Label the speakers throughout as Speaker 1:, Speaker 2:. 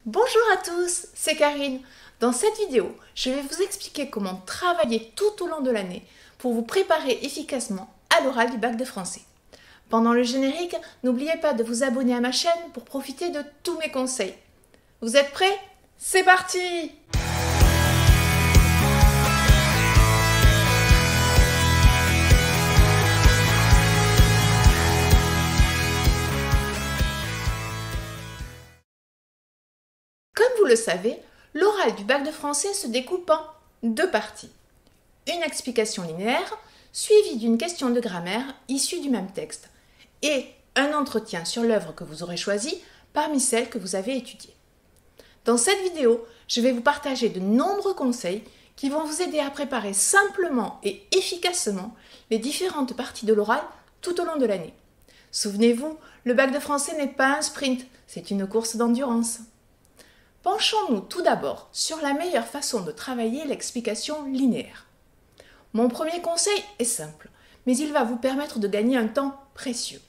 Speaker 1: Bonjour à tous, c'est Karine. Dans cette vidéo, je vais vous expliquer comment travailler tout au long de l'année pour vous préparer efficacement à l'oral du bac de français. Pendant le générique, n'oubliez pas de vous abonner à ma chaîne pour profiter de tous mes conseils. Vous êtes prêts? C'est parti! Comme vous le savez, l'oral du bac de français se découpe en deux parties. Une explication linéaire, suivie d'une question de grammaire issue du même texte, et un entretien sur l'œuvre que vous aurez choisie parmi celles que vous avez étudiées. Dans cette vidéo, je vais vous partager de nombreux conseils qui vont vous aider à préparer simplement et efficacement les différentes parties de l'oral tout au long de l'année. Souvenez-vous, le bac de français n'est pas un sprint, c'est une course d'endurance. Penchons-nous tout d'abord sur la meilleure façon de travailler l'explication linéaire. Mon premier conseil est simple, mais il va vous permettre de gagner un temps précieux.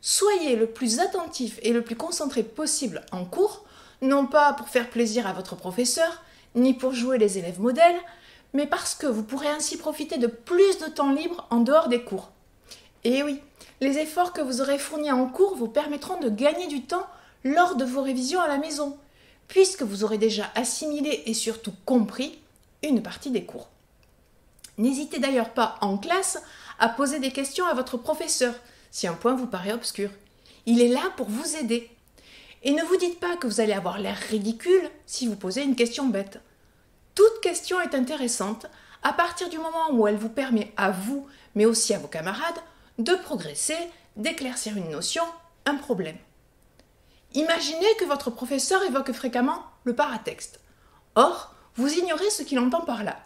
Speaker 1: Soyez le plus attentif et le plus concentré possible en cours, non pas pour faire plaisir à votre professeur, ni pour jouer les élèves modèles, mais parce que vous pourrez ainsi profiter de plus de temps libre en dehors des cours. Et oui, les efforts que vous aurez fournis en cours vous permettront de gagner du temps lors de vos révisions à la maison, puisque vous aurez déjà assimilé et surtout compris une partie des cours. N'hésitez d'ailleurs pas en classe à poser des questions à votre professeur si un point vous paraît obscur. Il est là pour vous aider. Et ne vous dites pas que vous allez avoir l'air ridicule si vous posez une question bête. Toute question est intéressante à partir du moment où elle vous permet à vous, mais aussi à vos camarades, de progresser, d'éclaircir une notion, un problème. Imaginez que votre professeur évoque fréquemment le paratexte. Or, vous ignorez ce qu'il entend par là.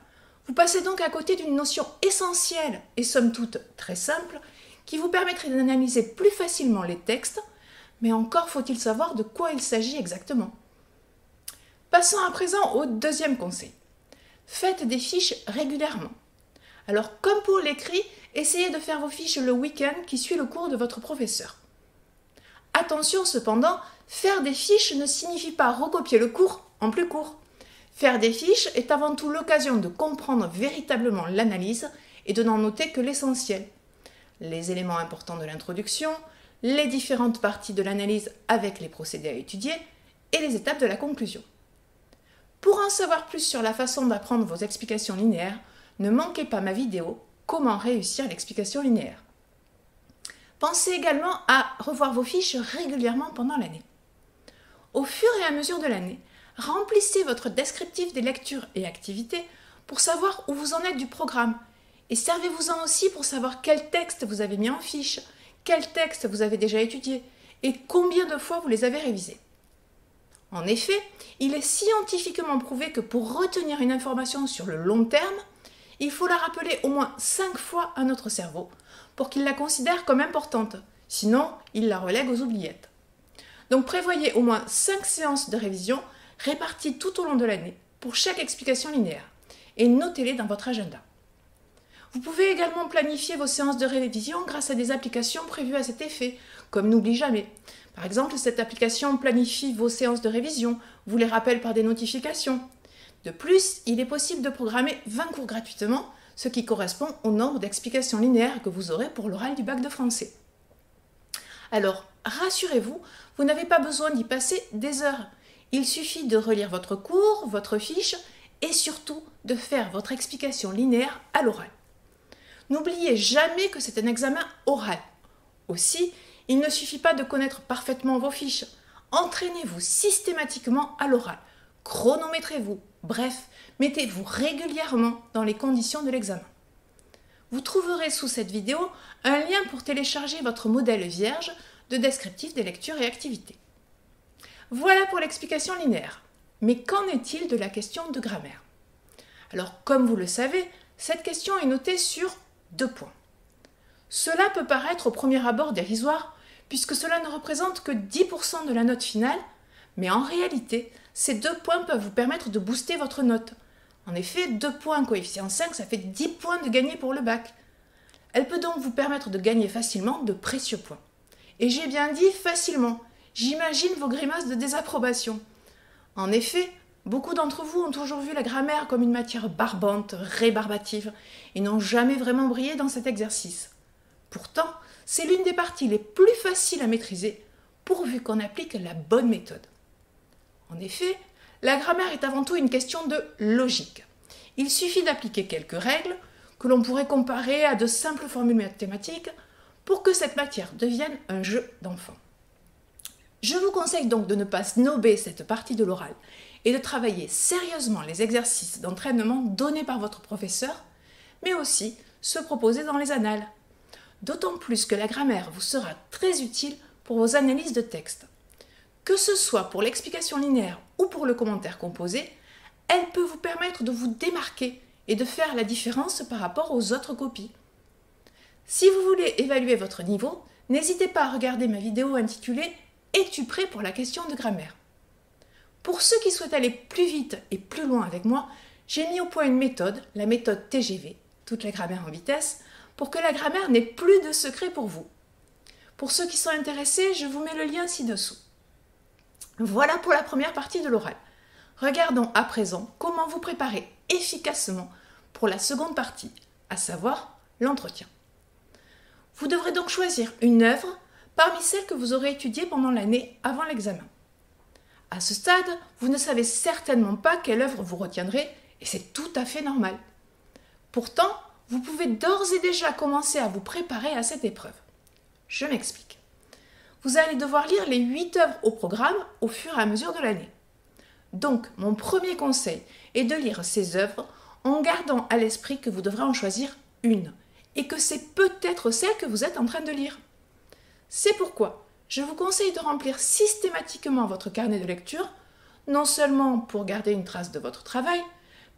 Speaker 1: Vous passez donc à côté d'une notion essentielle et somme toute très simple qui vous permettrait d'analyser plus facilement les textes, mais encore faut-il savoir de quoi il s'agit exactement. Passons à présent au deuxième conseil. Faites des fiches régulièrement. Alors, comme pour l'écrit, essayez de faire vos fiches le week-end qui suit le cours de votre professeur. Attention cependant, faire des fiches ne signifie pas recopier le cours en plus court. Faire des fiches est avant tout l'occasion de comprendre véritablement l'analyse et de n'en noter que l'essentiel. Les éléments importants de l'introduction, les différentes parties de l'analyse avec les procédés à étudier et les étapes de la conclusion. Pour en savoir plus sur la façon d'apprendre vos explications linéaires, ne manquez pas ma vidéo « Comment réussir l'explication linéaire ». Pensez également à revoir vos fiches régulièrement pendant l'année. Au fur et à mesure de l'année, remplissez votre descriptif des lectures et activités pour savoir où vous en êtes du programme. Et servez-vous-en aussi pour savoir quel texte vous avez mis en fiche, quel texte vous avez déjà étudié et combien de fois vous les avez révisés. En effet, il est scientifiquement prouvé que pour retenir une information sur le long terme, il faut la rappeler au moins 5 fois à notre cerveau pour qu'il la considère comme importante, sinon il la relègue aux oubliettes. Donc prévoyez au moins 5 séances de révision réparties tout au long de l'année pour chaque explication linéaire et notez-les dans votre agenda. Vous pouvez également planifier vos séances de révision grâce à des applications prévues à cet effet, comme N'oublie jamais. Par exemple, cette application planifie vos séances de révision, vous les rappelle par des notifications. De plus, il est possible de programmer 20 cours gratuitement, ce qui correspond au nombre d'explications linéaires que vous aurez pour l'oral du bac de français. Alors, rassurez-vous, vous n'avez pas besoin d'y passer des heures. Il suffit de relire votre cours, votre fiche et surtout de faire votre explication linéaire à l'oral. N'oubliez jamais que c'est un examen oral. Aussi, il ne suffit pas de connaître parfaitement vos fiches. Entraînez-vous systématiquement à l'oral. Chronométrez-vous. Bref, mettez-vous régulièrement dans les conditions de l'examen. Vous trouverez sous cette vidéo un lien pour télécharger votre modèle vierge de descriptif des lectures et activités. Voilà pour l'explication linéaire. Mais qu'en est-il de la question de grammaire? Alors, comme vous le savez, cette question est notée sur 2 points. Cela peut paraître au premier abord dérisoire, puisque cela ne représente que 10% de la note finale, mais en réalité, ces 2 points peuvent vous permettre de booster votre note. En effet, 2 points coefficient 5, ça fait 10 points de gagné pour le bac. Elle peut donc vous permettre de gagner facilement de précieux points. Et j'ai bien dit facilement. J'imagine vos grimaces de désapprobation. En effet, beaucoup d'entre vous ont toujours vu la grammaire comme une matière barbante, rébarbative, et n'ont jamais vraiment brillé dans cet exercice. Pourtant, c'est l'une des parties les plus faciles à maîtriser, pourvu qu'on applique la bonne méthode. En effet, la grammaire est avant tout une question de logique. Il suffit d'appliquer quelques règles, que l'on pourrait comparer à de simples formules mathématiques, pour que cette matière devienne un jeu d'enfant. Je vous conseille donc de ne pas snober cette partie de l'oral et de travailler sérieusement les exercices d'entraînement donnés par votre professeur, mais aussi ceux proposés dans les annales. D'autant plus que la grammaire vous sera très utile pour vos analyses de texte. Que ce soit pour l'explication linéaire ou pour le commentaire composé, elle peut vous permettre de vous démarquer et de faire la différence par rapport aux autres copies. Si vous voulez évaluer votre niveau, n'hésitez pas à regarder ma vidéo intitulée « Es-tu prêt pour la question de grammaire ?» Pour ceux qui souhaitent aller plus vite et plus loin avec moi, j'ai mis au point une méthode, la méthode TGV, toute la grammaire en vitesse, pour que la grammaire n'ait plus de secret pour vous. Pour ceux qui sont intéressés, je vous mets le lien ci-dessous. Voilà pour la première partie de l'oral. Regardons à présent comment vous préparer efficacement pour la seconde partie, à savoir l'entretien. Vous devrez donc choisir une œuvre parmi celles que vous aurez étudiées pendant l'année avant l'examen. À ce stade, vous ne savez certainement pas quelle œuvre vous retiendrez et c'est tout à fait normal. Pourtant, vous pouvez d'ores et déjà commencer à vous préparer à cette épreuve. Je m'explique. Vous allez devoir lire les 8 œuvres au programme au fur et à mesure de l'année. Donc, mon premier conseil est de lire ces œuvres en gardant à l'esprit que vous devrez en choisir une et que c'est peut-être celle que vous êtes en train de lire. C'est pourquoi je vous conseille de remplir systématiquement votre carnet de lecture, non seulement pour garder une trace de votre travail,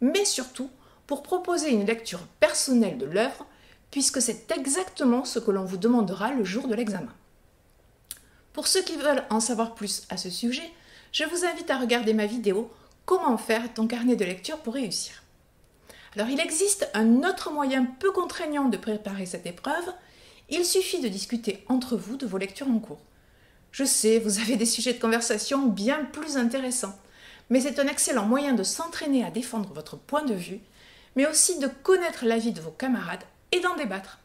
Speaker 1: mais surtout pour proposer une lecture personnelle de l'œuvre, puisque c'est exactement ce que l'on vous demandera le jour de l'examen. Pour ceux qui veulent en savoir plus à ce sujet, je vous invite à regarder ma vidéo « Comment faire ton carnet de lecture pour réussir ». Alors il existe un autre moyen peu contraignant de préparer cette épreuve, il suffit de discuter entre vous de vos lectures en cours. Je sais, vous avez des sujets de conversation bien plus intéressants, mais c'est un excellent moyen de s'entraîner à défendre votre point de vue, mais aussi de connaître l'avis de vos camarades et d'en débattre.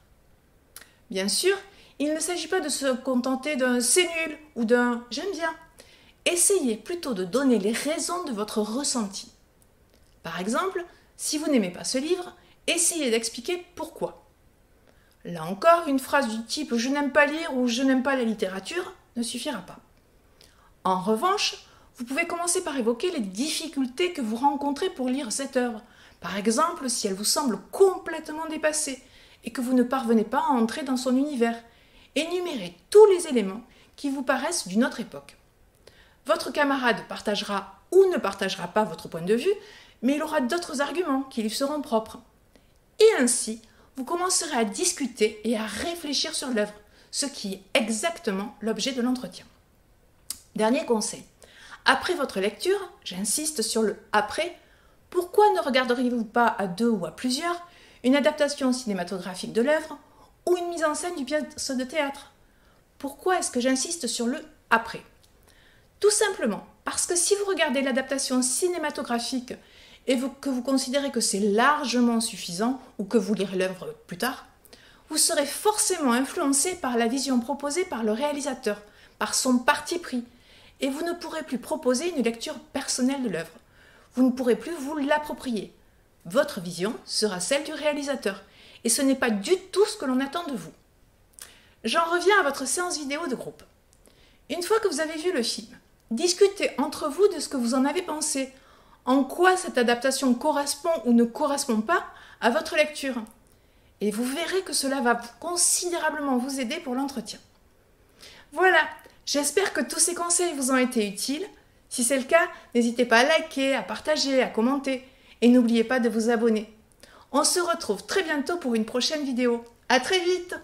Speaker 1: Bien sûr, il ne s'agit pas de se contenter d'un « c'est nul » ou d'un « j'aime bien ». Essayez plutôt de donner les raisons de votre ressenti. Par exemple, si vous n'aimez pas ce livre, essayez d'expliquer pourquoi. Là encore, une phrase du type « je n'aime pas lire » ou « je n'aime pas la littérature » ne suffira pas. En revanche, vous pouvez commencer par évoquer les difficultés que vous rencontrez pour lire cette œuvre. Par exemple, si elle vous semble complètement dépassée et que vous ne parvenez pas à entrer dans son univers. Énumérez tous les éléments qui vous paraissent d'une autre époque. Votre camarade partagera ou ne partagera pas votre point de vue, mais il aura d'autres arguments qui lui seront propres. Et ainsi, vous commencerez à discuter et à réfléchir sur l'œuvre, ce qui est exactement l'objet de l'entretien. Dernier conseil. Après votre lecture, j'insiste sur le « après », pourquoi ne regarderiez-vous pas à deux ou à plusieurs une adaptation cinématographique de l'œuvre ou une mise en scène du pièce de théâtre? Pourquoi est-ce que j'insiste sur le « après » ? Tout simplement parce que si vous regardez l'adaptation cinématographique et que vous considérez que c'est largement suffisant ou que vous lirez l'œuvre plus tard, vous serez forcément influencé par la vision proposée par le réalisateur, par son parti pris, et vous ne pourrez plus proposer une lecture personnelle de l'œuvre. Vous ne pourrez plus vous l'approprier. Votre vision sera celle du réalisateur, et ce n'est pas du tout ce que l'on attend de vous. J'en reviens à votre séance vidéo de groupe. Une fois que vous avez vu le film, discutez entre vous de ce que vous en avez pensé, en quoi cette adaptation correspond ou ne correspond pas à votre lecture. Et vous verrez que cela va considérablement vous aider pour l'entretien. Voilà, j'espère que tous ces conseils vous ont été utiles. Si c'est le cas, n'hésitez pas à liker, à partager, à commenter. Et n'oubliez pas de vous abonner. On se retrouve très bientôt pour une prochaine vidéo. À très vite!